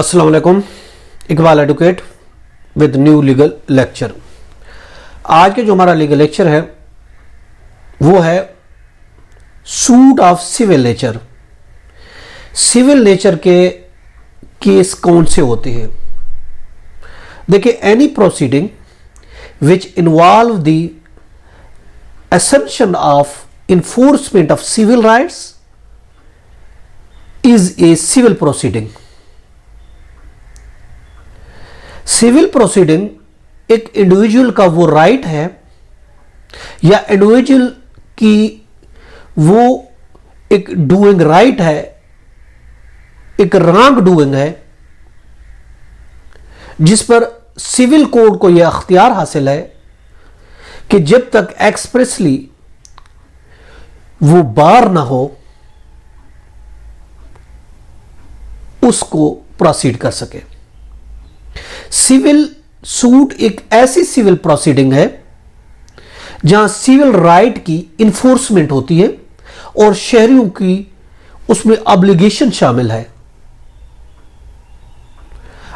अस्सलाम वालेकुम। Iqbal advocate with new legal lecture. आज के जो हमारा लीगल लेक्चर है वो है suit of civil nature. Civil nature के केस कौन से होते हैं? देखिए, any proceeding which involve the assumption of enforcement of civil rights is a civil proceeding। Civil proceeding एक इंडिविजुअल का वो राइट है या इंडिविजुअल की वो एक डूइंग राइट है, एक रॉन्ग डूइंग है, जिस पर सिविल कोड को यह अख्तियार हासिल है कि जब तक एक्सप्रेसली वो बार ना हो उसको प्रोसीड कर सके। सिविल सूट एक ऐसी सिविल प्रोसीडिंग है जहां सिविल राइट की इन्फोर्समेंट होती है और शहरियों की उसमें ऑब्लिगेशन शामिल है।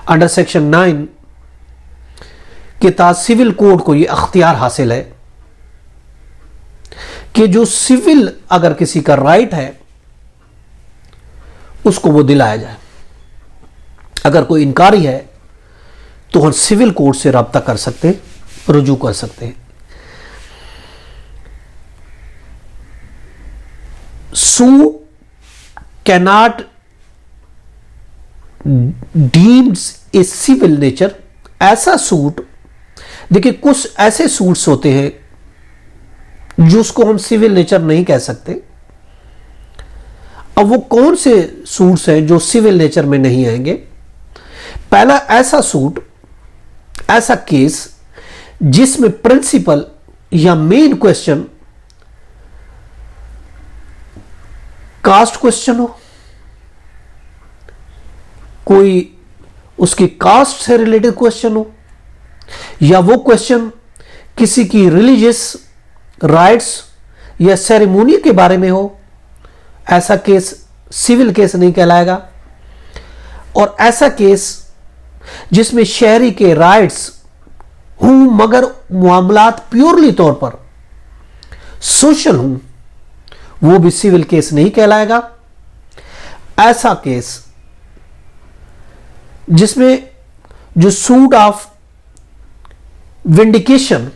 अंडर सेक्शन 9 के तहत सिविल कोड को यह अख्तियार हासिल है कि जो सिविल अगर किसी का राइट है उसको वो दिलाया जाए। अगर कोई इनकारी है तो हम सिविल कोर्ट से राब्ता कर सकते हैं, रुजू कर सकते हैं। Suit cannot deems a civil nature. ऐसा सूट, देखिए कुछ ऐसे सूट्स होते हैं जिसको हम सिविल नेचर नहीं कह सकते। अब वो कौन से सूट्स हैं जो सिविल नेचर में नहीं आएंगे? पहला ऐसा सूट, ऐसा केस जिसमें प्रिंसिपल या मेन क्वेश्चन कास्ट क्वेश्चन हो, कोई उसकी कास्ट से रिलेटेड क्वेश्चन हो, या वो क्वेश्चन किसी की रिलीजियस राइट्स या सेरेमोनी के बारे में हो, ऐसा केस सिविल केस नहीं कहलाएगा। और ऐसा केस जिसमें शहरी के राइट्स हूं मगर मामलात प्योरली तौर पर सोशल हूं, वो भी सिविल केस नहीं कहलाएगा। ऐसा केस जिसमें जो सूट ऑफ विंडिकेशन,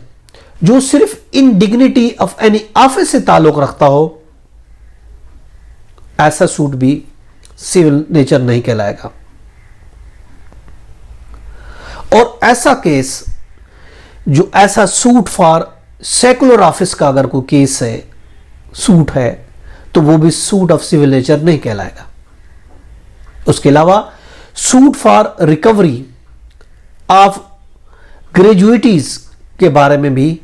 जो सिर्फ इनडिग्निटी ऑफ एनी ऑफिस से ताल्लुक रखता हो, ऐसा सूट भी सिविल नेचर नहीं कहलाएगा। और ऐसा केस जो ऐसा सूट फॉर सेकुलर ऑफिस का अगर कोई केस है, सूट है, तो वो भी सूट ऑफ सिविल नेचर नहीं कहलाएगा। उसके अलावा सूट फॉर रिकवरी ऑफ ग्रेजुएटीज के बारे में भी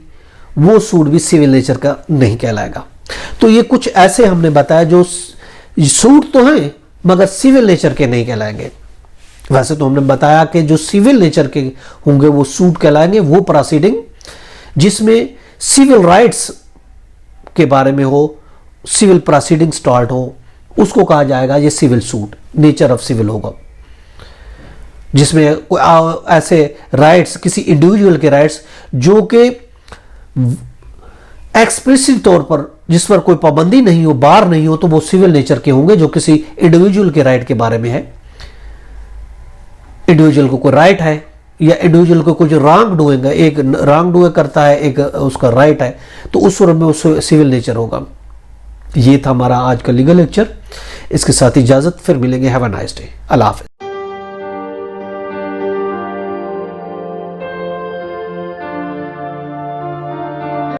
वो सूट भी सिविल नेचर का नहीं कहलाएगा। तो ये कुछ ऐसे हमने बताया जो सूट तो हैं मगर सिविल नेचर के नहीं कहलाएंगे। वैसे तो हमने बताया कि जो सिविल नेचर के होंगे वो सूट कहलाएंगे, वो प्रोसीडिंग जिसमें सिविल राइट्स के बारे में हो, सिविल प्रोसीडिंग स्टार्ट हो, उसको कहा जाएगा ये civil suit, nature of civil होगा। जिसमें ऐसे राइट्स, किसी इंडिविजुअल के राइट्स जो कि एक्सप्रेसिव तौर पर जिस पर कोई पाबंदी नहीं हो, बार नहीं हो, तो वो सिविल नेचर के होंगे जो किसी इंडिविजुअल के राइट के बारे में है। इंडिविजुअल को कोई राइट है या इंडिविजुअल को कुछ रॉन्ग डूइंग है, एक रॉन्ग डूइंग करता है, एक उसका राइट है, तो उस सूरत में वो सिविल नेचर होगा। ये था हमारा आज का लीगल लेक्चर। इसके साथ इजाजत, फिर मिलेंगे। Have a nice day. अल्लाह हाफिज़।